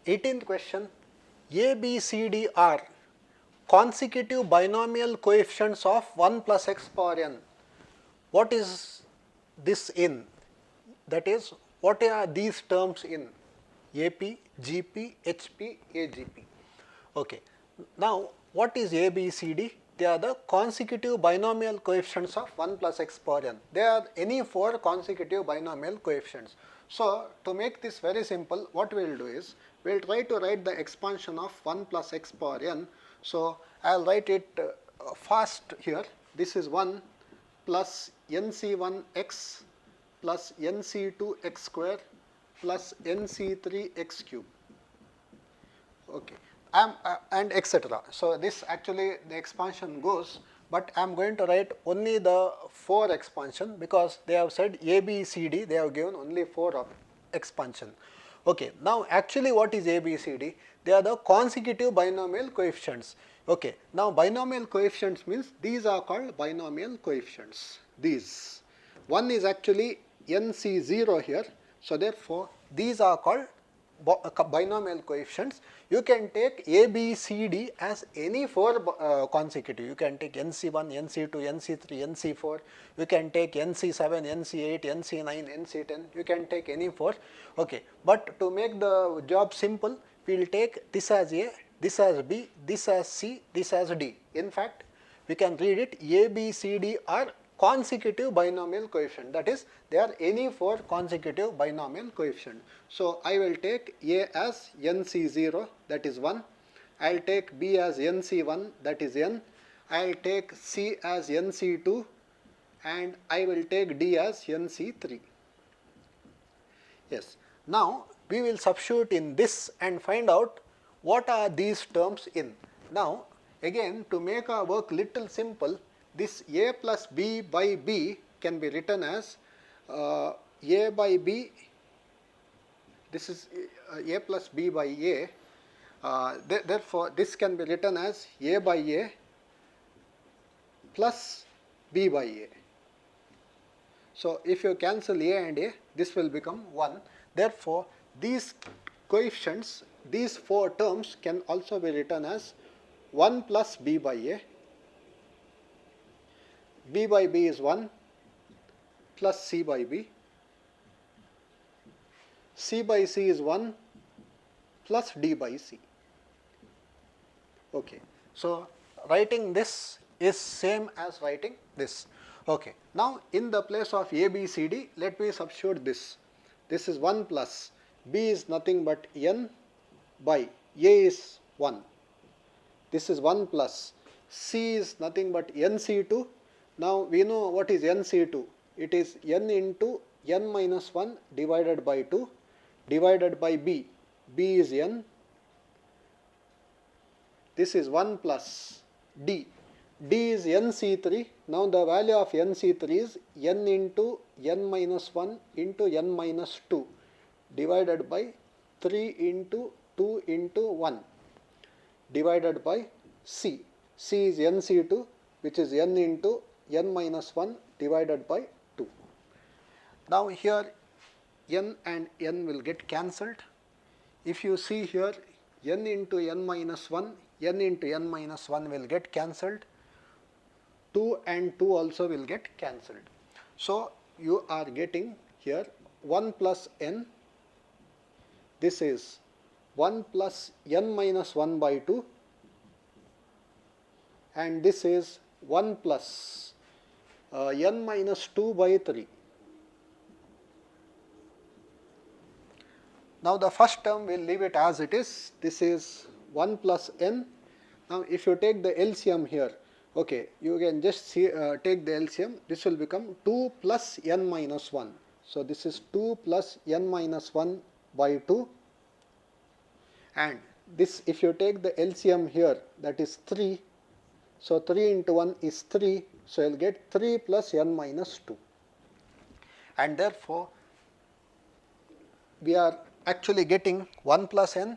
18th question, A, B, C, D are consecutive binomial coefficients of 1 plus x power n. What is this in? That is, what are these terms in? AP, GP, HP, AGP. Okay. Now, what is A, B, C, D? They are the consecutive binomial coefficients of 1 plus x power n. They are any 4 consecutive binomial coefficients. So, to make this very simple, what we will do is, we will try to write the expansion of 1 plus x power n. So, I will write it fast here. This is 1 plus nc1x plus nc2x square plus nc3x cube. Okay. And etc. So, this actually the expansion goes, but I am going to write only the 4 expansion because they have said A, B, C, D, they have given only 4 of expansion. Okay. Now, actually what is A, B, C, D? They are the consecutive binomial coefficients. Okay. Now, binomial coefficients means these are called binomial coefficients. These. One is actually NC0 here. So, therefore, these are called binomial coefficients. You can take A, B, C, D as any 4 consecutive. You can take NC1, NC2, NC3, NC4. You can take NC7, NC8, NC9, NC10. You can take any 4. Okay. But to make the job simple, we will take this as A, this as B, this as C, this as D. In fact, we can read it A, B, C, D are consecutive binomial coefficient, that is, they are any 4 consecutive binomial coefficient. So, I will take A as NC0, that is 1, I will take B as NC1, that is n, I will take C as NC2 and I will take D as NC3. Yes. Now, we will substitute in this and find out what are these terms in. Now, again, to make our work little simple, this A plus B by B can be written as A by B, this is A plus B by A, therefore, this can be written as A by A plus B by A. So, if you cancel A and A, this will become 1. Therefore, these coefficients, these 4 terms can also be written as 1 plus B by A. B by B is 1 plus C by B. C by C is 1 plus D by C. Okay. So, writing this is same as writing this. Okay. Now, in the place of A, B, C, D, let me substitute this. This is 1 plus B is nothing but n by A is 1. This is 1 plus C is nothing but NC2. Now, we know what is NC2. It is n into n minus 1 divided by 2 divided by B. B is n. This is 1 plus D. D is NC3. Now, the value of NC3 is n into n minus 1 into n minus 2 divided by 3 into 2 into 1 divided by C. C is NC2, which is n into n minus 1 divided by 2. Now, here n and n will get cancelled. If you see here n into n minus 1, n into n minus 1 will get cancelled. 2 and 2 also will get cancelled. So, you are getting here 1 plus n. This is 1 plus n minus 1 by 2 and this is 1 plus n minus 2 by 3. Now, the first term we will leave it as it is. This is 1 plus n. Now, if you take the LCM here, okay, you can just see, take the LCM. This will become 2 plus n minus 1. So, this is 2 plus n minus 1 by 2 and this, if you take the LCM here, that is 3. So, 3 into 1 is 3. So, you will get 3 plus n minus 2 and therefore, we are actually getting 1 plus n.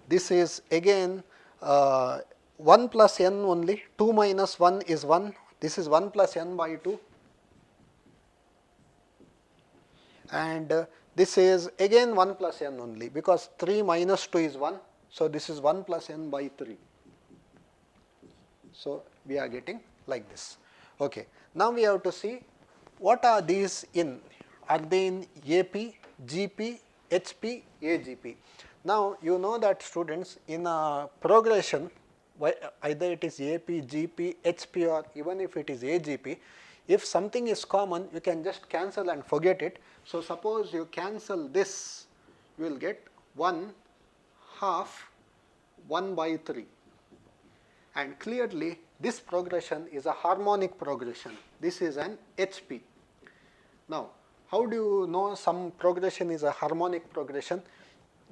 This is again 1 plus n only, 2 minus 1 is 1, this is 1 plus n by 2 and This is again 1 plus n only, because 3 minus 2 is 1. So, this is 1 plus n by 3. So, we are getting like this. Okay. Now, we have to see what are these in. Are they in AP, GP, HP, AGP? Now, you know that students, in a progression, either it is AP, GP, HP, or even if it is AGP, if something is common, you can just cancel and forget it. So, suppose you cancel this, you will get 1 half 1 by 3. And clearly, this progression is a harmonic progression. This is an HP. Now, how do you know some progression is a harmonic progression?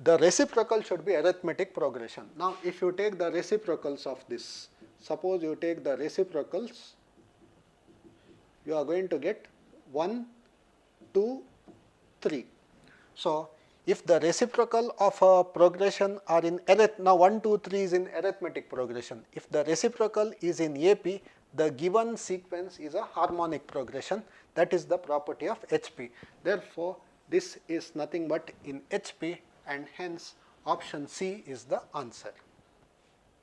The reciprocal should be arithmetic progression. Now, if you take the reciprocals of this, suppose you take the reciprocals, you are going to get 1, 2, 3. So, if the reciprocal of a progression are in now 1, 2, 3 is in arithmetic progression. If the reciprocal is in AP, the given sequence is a harmonic progression. That is the property of HP. Therefore, this is nothing but in HP, and hence option C is the answer.